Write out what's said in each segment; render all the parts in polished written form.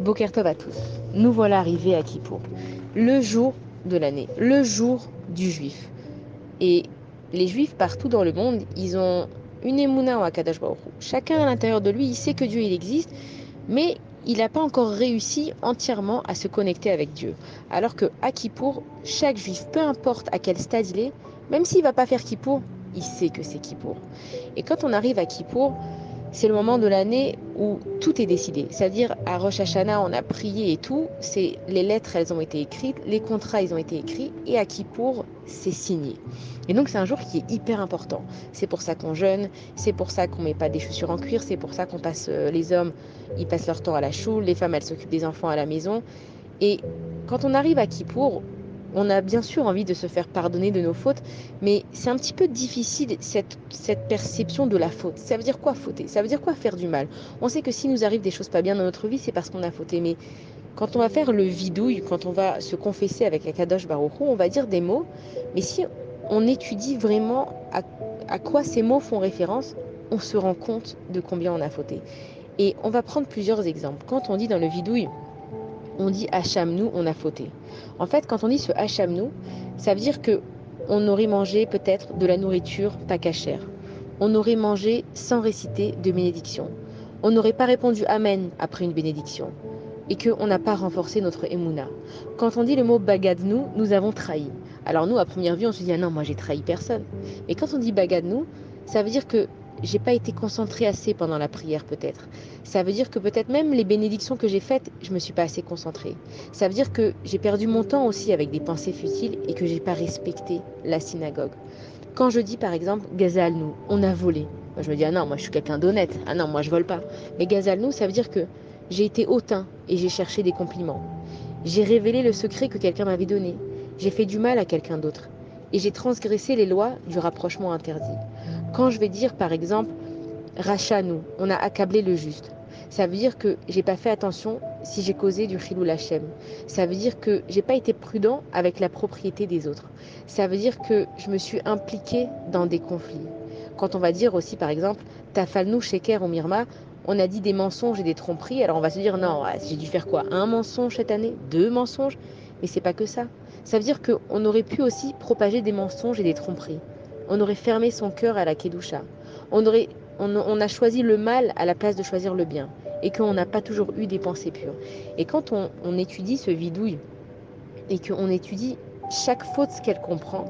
Boker Tov à tous. Nous voilà arrivés à Kippour, le jour de l'année, le jour du juif. Et les juifs partout dans le monde, ils ont une émouna en Akadosh Baruch Hu. Chacun à l'intérieur de lui, il sait que Dieu il existe, mais il n'a pas encore réussi entièrement à se connecter avec Dieu. Alors que à Kippour, chaque juif, peu importe à quel stade il est, même s'il ne va pas faire Kippour, il sait que c'est Kippour. Et quand on arrive à Kippour, c'est le moment de l'année où tout est décidé. C'est-à-dire, à Rosh Hashanah, on a prié et tout. Les lettres, elles ont été écrites, les contrats, ils ont été écrits, et à Kippour, c'est signé. Et donc, c'est un jour qui est hyper important. C'est pour ça qu'on jeûne, c'est pour ça qu'on met pas des chaussures en cuir, c'est pour ça qu'on passe, les hommes, ils passent leur temps à la choule, les femmes, elles s'occupent des enfants à la maison. Et quand on arrive à Kippour, on a bien sûr envie de se faire pardonner de nos fautes, mais c'est un petit peu difficile cette perception de la faute. Ça veut dire quoi fauter? Ça veut dire quoi faire du mal? On sait que s'il nous arrive des choses pas bien dans notre vie, c'est parce qu'on a fauté. Mais quand on va faire le vidouille, quand on va se confesser avec Akadosh Baruch Hu, on va dire des mots, mais si on étudie vraiment à quoi ces mots font référence, on se rend compte de combien on a fauté. Et on va prendre plusieurs exemples. Quand on dit dans le vidouille, on dit Hachamnou, on a fauté. En fait, quand on dit ce Hachamnou, ça veut dire que on aurait mangé peut-être de la nourriture pas cachère. On aurait mangé sans réciter de bénédiction. On n'aurait pas répondu Amen après une bénédiction. Et qu'on n'a pas renforcé notre Emouna. Quand on dit le mot Bagadnou, nous avons trahi. Alors nous, à première vue, on se dit ah non, moi j'ai trahi personne. Mais quand on dit Bagadnou, ça veut dire que j'ai pas été concentrée assez pendant la prière peut-être. Ça veut dire que peut-être même les bénédictions que j'ai faites, je me suis pas assez concentrée. Ça veut dire que j'ai perdu mon temps aussi avec des pensées futiles et que j'ai pas respecté la synagogue. Quand je dis par exemple Gazalnou, on a volé. Moi je me dis ah non, moi je suis quelqu'un d'honnête. Ah non, moi je vole pas. Mais Gazalnou, ça veut dire que j'ai été hautain et j'ai cherché des compliments. J'ai révélé le secret que quelqu'un m'avait donné. J'ai fait du mal à quelqu'un d'autre. Et j'ai transgressé les lois du rapprochement interdit. Quand je vais dire par exemple Rachanou, on a accablé le juste. Ça veut dire que j'ai pas fait attention si j'ai causé du chilou lachem. Ça veut dire que j'ai pas été prudent avec la propriété des autres. Ça veut dire que je me suis impliquée dans des conflits. Quand on va dire aussi par exemple Tafalnou, Sheker ou Mirma, on a dit des mensonges et des tromperies, alors on va se dire non, j'ai dû faire quoi? Un mensonge cette année? Deux mensonges? Mais c'est pas que ça. Ça veut dire qu'on aurait pu aussi propager des mensonges et des tromperies. On aurait fermé son cœur à la Kedusha. On a choisi le mal à la place de choisir le bien et qu'on n'a pas toujours eu des pensées pures. Et quand on étudie ce vidouille et qu'on étudie chaque faute qu'elle comprend,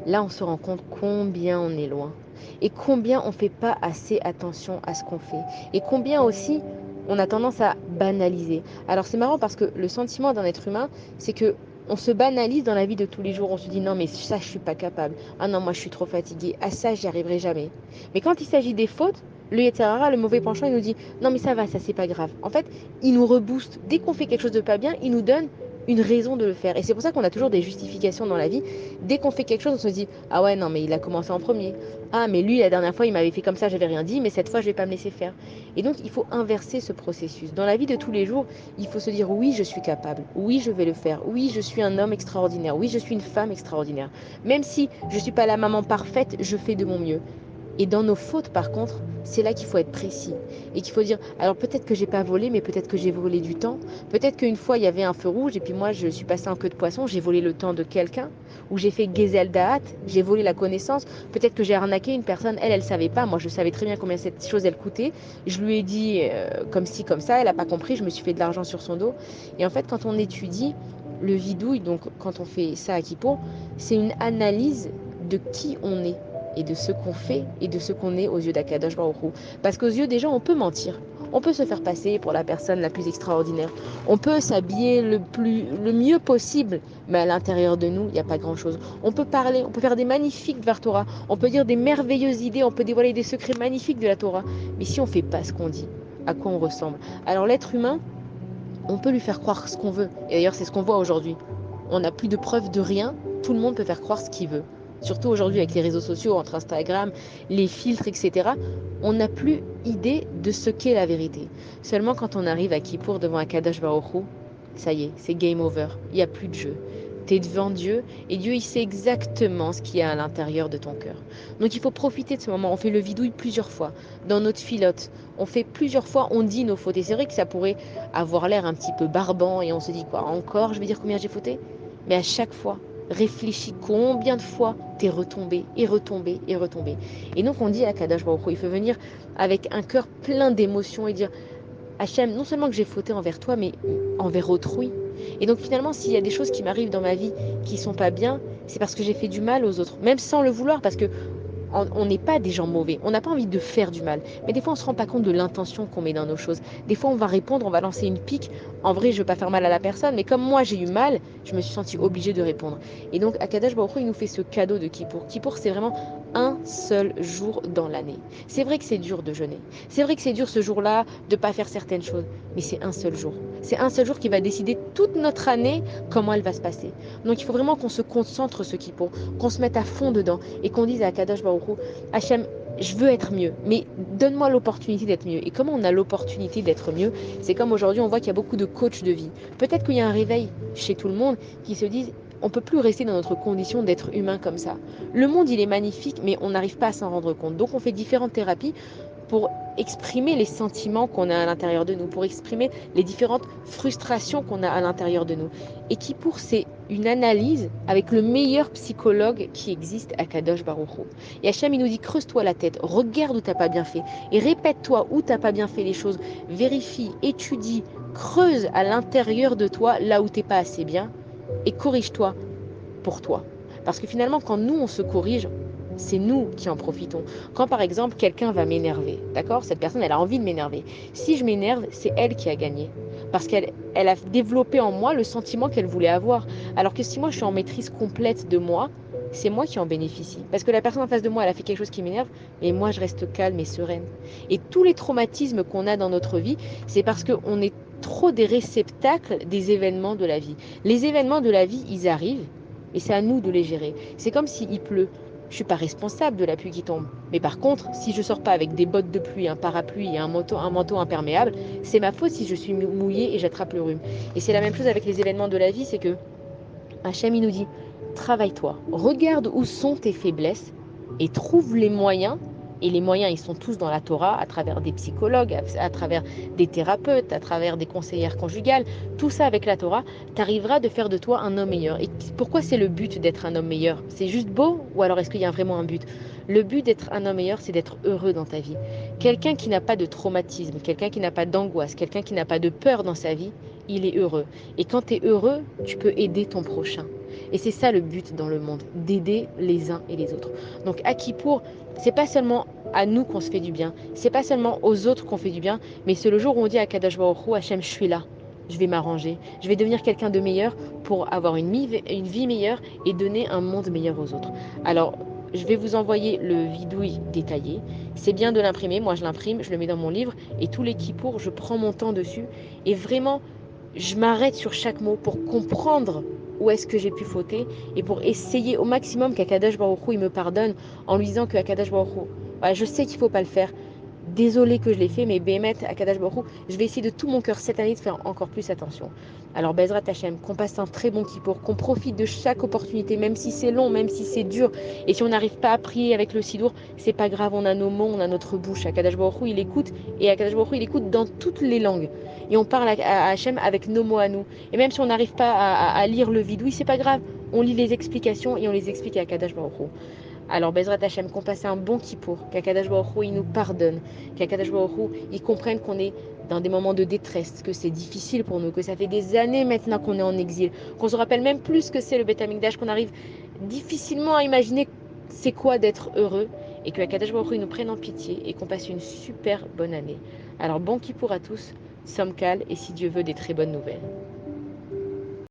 là on se rend compte combien on est loin et combien on ne fait pas assez attention à ce qu'on fait et combien aussi on a tendance à banaliser. Alors c'est marrant parce que le sentiment d'un être humain, c'est que on se banalise dans la vie de tous les jours. On se dit non mais ça je suis pas capable. Ah non moi je suis trop fatiguée. Ah ça j'y arriverai jamais. Mais quand il s'agit des fautes, le Yetzirara, le mauvais penchant, il nous dit non mais ça va, ça c'est pas grave. En fait, il nous rebooste. Dès qu'on fait quelque chose de pas bien, il nous donne une raison de le faire. Et c'est pour ça qu'on a toujours des justifications dans la vie. Dès qu'on fait quelque chose, on se dit ah ouais non mais il a commencé en premier. Ah mais lui la dernière fois il m'avait fait comme ça, j'avais rien dit, mais cette fois je vais pas me laisser faire. Et donc il faut inverser ce processus. Dans la vie de tous les jours, il faut se dire oui je suis capable, oui je vais le faire, oui je suis un homme extraordinaire, oui je suis une femme extraordinaire. Même si je suis pas la maman parfaite, je fais de mon mieux. Et dans nos fautes, par contre, c'est là qu'il faut être précis et qu'il faut dire alors peut-être que j'ai pas volé, mais peut-être que j'ai volé du temps. Peut-être qu'une fois il y avait un feu rouge et puis moi je suis passée en queue de poisson, j'ai volé le temps de quelqu'un ou j'ai fait gezel da'at, j'ai volé la connaissance. Peut-être que j'ai arnaqué une personne, elle savait pas. Moi je savais très bien combien cette chose elle coûtait. Je lui ai dit comme ci comme ça, elle a pas compris. Je me suis fait de l'argent sur son dos. Et en fait, quand on étudie le vidouille, donc quand on fait ça à Kippour, c'est une analyse de qui on est et de ce qu'on fait et de ce qu'on est aux yeux d'Akadosh Baruch Hu. Parce qu'aux yeux des gens, on peut mentir. On peut se faire passer pour la personne la plus extraordinaire. On peut s'habiller le mieux possible, mais à l'intérieur de nous, il n'y a pas grand-chose. On peut parler, on peut faire des magnifiques Dvar Torah, on peut dire des merveilleuses idées, on peut dévoiler des secrets magnifiques de la Torah. Mais si on ne fait pas ce qu'on dit, à quoi on ressemble? Alors l'être humain, on peut lui faire croire ce qu'on veut. Et d'ailleurs, c'est ce qu'on voit aujourd'hui. On n'a plus de preuves de rien. Tout le monde peut faire croire ce qu'il veut. Surtout aujourd'hui avec les réseaux sociaux, entre Instagram, les filtres, etc. On n'a plus idée de ce qu'est la vérité. Seulement quand on arrive à Kippour devant un Kadosh Baruch Hu, ça y est, c'est game over. Il n'y a plus de jeu. Tu es devant Dieu et Dieu, il sait exactement ce qu'il y a à l'intérieur de ton cœur. Donc il faut profiter de ce moment. On fait le vidouille plusieurs fois dans notre filote. On fait plusieurs fois, on dit nos fautes. Et c'est vrai que ça pourrait avoir l'air un petit peu barbant et on se dit quoi, encore, je vais dire combien j'ai fauté? Mais à chaque fois, réfléchis combien de fois t'es retombé et retombé et retombé. Et donc on dit à Kadosh Baruch Hu, il faut venir avec un cœur plein d'émotions et dire Hachem, non seulement que j'ai fauté envers toi, mais envers autrui. Et donc finalement, s'il y a des choses qui m'arrivent dans ma vie qui sont pas bien, c'est parce que j'ai fait du mal aux autres, même sans le vouloir, parce que on n'est pas des gens mauvais, on n'a pas envie de faire du mal. Mais des fois, on ne se rend pas compte de l'intention qu'on met dans nos choses. Des fois, on va répondre, on va lancer une pique. En vrai, je ne veux pas faire mal à la personne, mais comme moi, j'ai eu mal, je me suis sentie obligée de répondre. Et donc, Akadosh Baruch Hu, il nous fait ce cadeau de Kippour. Kippour, c'est vraiment un seul jour dans l'année. C'est vrai que c'est dur de jeûner. C'est vrai que c'est dur ce jour-là de ne pas faire certaines choses, mais c'est un seul jour. C'est un seul jour qui va décider toute notre année comment elle va se passer. Donc, il faut vraiment qu'on se concentre ce Kippour, qu'on se mette à fond dedans et qu'on dise à Akadosh Baruch Hu, Hachem, je veux être mieux, mais donne-moi l'opportunité d'être mieux. Et comment on a l'opportunité d'être mieux? C'est comme aujourd'hui, on voit qu'il y a beaucoup de coachs de vie. Peut-être qu'il y a un réveil chez tout le monde qui se disent, on ne peut plus rester dans notre condition d'être humain comme ça. Le monde, il est magnifique, mais on n'arrive pas à s'en rendre compte. Donc, on fait différentes thérapies pour exprimer les sentiments qu'on a à l'intérieur de nous, pour exprimer les différentes frustrations qu'on a à l'intérieur de nous. Et qui pour c'est une analyse avec le meilleur psychologue qui existe à Kadosh Baruch Hu. Et Hachem, il nous dit, creuse-toi la tête, regarde où tu n'as pas bien fait, et répète-toi où tu n'as pas bien fait les choses, vérifie, étudie, creuse à l'intérieur de toi là où tu n'es pas assez bien, et corrige-toi pour toi. Parce que finalement, quand nous, on se corrige, c'est nous qui en profitons. Quand par exemple, quelqu'un va m'énerver, d'accord? Cette personne, elle a envie de m'énerver. Si je m'énerve, c'est elle qui a gagné. Parce qu'elle a développé en moi le sentiment qu'elle voulait avoir. Alors que si moi, je suis en maîtrise complète de moi, c'est moi qui en bénéficie. Parce que la personne en face de moi, elle a fait quelque chose qui m'énerve, mais moi, je reste calme et sereine. Et tous les traumatismes qu'on a dans notre vie, c'est parce qu'on est trop des réceptacles des événements de la vie. Les événements de la vie, ils arrivent, et c'est à nous de les gérer. C'est comme s'il pleut. Je ne suis pas responsable de la pluie qui tombe. Mais par contre, si je ne sors pas avec des bottes de pluie, un parapluie et un manteau imperméable, c'est ma faute si je suis mouillée et j'attrape le rhume. Et c'est la même chose avec les événements de la vie, c'est que Hachem, il nous dit, travaille-toi, regarde où sont tes faiblesses et trouve les moyens. Et les moyens, ils sont tous dans la Torah, à travers des psychologues, à travers des thérapeutes, à travers des conseillères conjugales. Tout ça avec la Torah, tu arriveras de faire de toi un homme meilleur. Et pourquoi c'est le but d'être un homme meilleur? C'est juste beau ou alors est-ce qu'il y a vraiment un but? Le but d'être un homme meilleur, c'est d'être heureux dans ta vie. Quelqu'un qui n'a pas de traumatisme, quelqu'un qui n'a pas d'angoisse, quelqu'un qui n'a pas de peur dans sa vie, il est heureux. Et quand tu es heureux, tu peux aider ton prochain. Et c'est ça le but dans le monde, d'aider les uns et les autres. Donc à Kippour, c'est pas seulement à nous qu'on se fait du bien, c'est pas seulement aux autres qu'on fait du bien, mais c'est le jour où on dit à Kadosh Baruch Hu, Hachem, je suis là, je vais m'arranger, je vais devenir quelqu'un de meilleur pour avoir une vie meilleure et donner un monde meilleur aux autres. Alors, je vais vous envoyer le vidouille détaillé. C'est bien de l'imprimer, moi je l'imprime, je le mets dans mon livre et tous les Kippour, je prends mon temps dessus et vraiment je m'arrête sur chaque mot pour comprendre où est-ce que j'ai pu fauter et pour essayer au maximum qu'Akadash Baruch Hu il me pardonne en lui disant que Akadash Baruch Hu, voilà, je sais qu'il ne faut pas le faire. Désolée que je l'ai fait, mais Bémet, Akadash Baruch Hu, je vais essayer de tout mon cœur cette année de faire encore plus attention. Alors Bezrat Hashem, qu'on passe un très bon kippour, qu'on profite de chaque opportunité, même si c'est long, même si c'est dur. Et si on n'arrive pas à prier avec le sidour, c'est pas grave, on a nos mots, on a notre bouche. Akadash Baruch Hu, il écoute, et Akadash Baruch Hu, il écoute dans toutes les langues. Et on parle à Hachem avec nos mots à nous. Et même si on n'arrive pas à lire le vidouille, c'est pas grave. On lit les explications et on les explique à Akadash Baruch Hu. Alors Bezrat Hashem, qu'on passe un bon kippour, qu'Akadash Baruch Hu, il nous pardonne, qu'Akadash Baruch Hu, il comprenne qu'on est dans des moments de détresse, que c'est difficile pour nous, que ça fait des années maintenant qu'on est en exil, qu'on se rappelle même plus que c'est le Beth Amikdash, qu'on arrive difficilement à imaginer c'est quoi d'être heureux, et que Akadash Baruch Hu, il nous prenne en pitié et qu'on passe une super bonne année. Alors bon kippour à tous, Somkal, et si Dieu veut, des très bonnes nouvelles.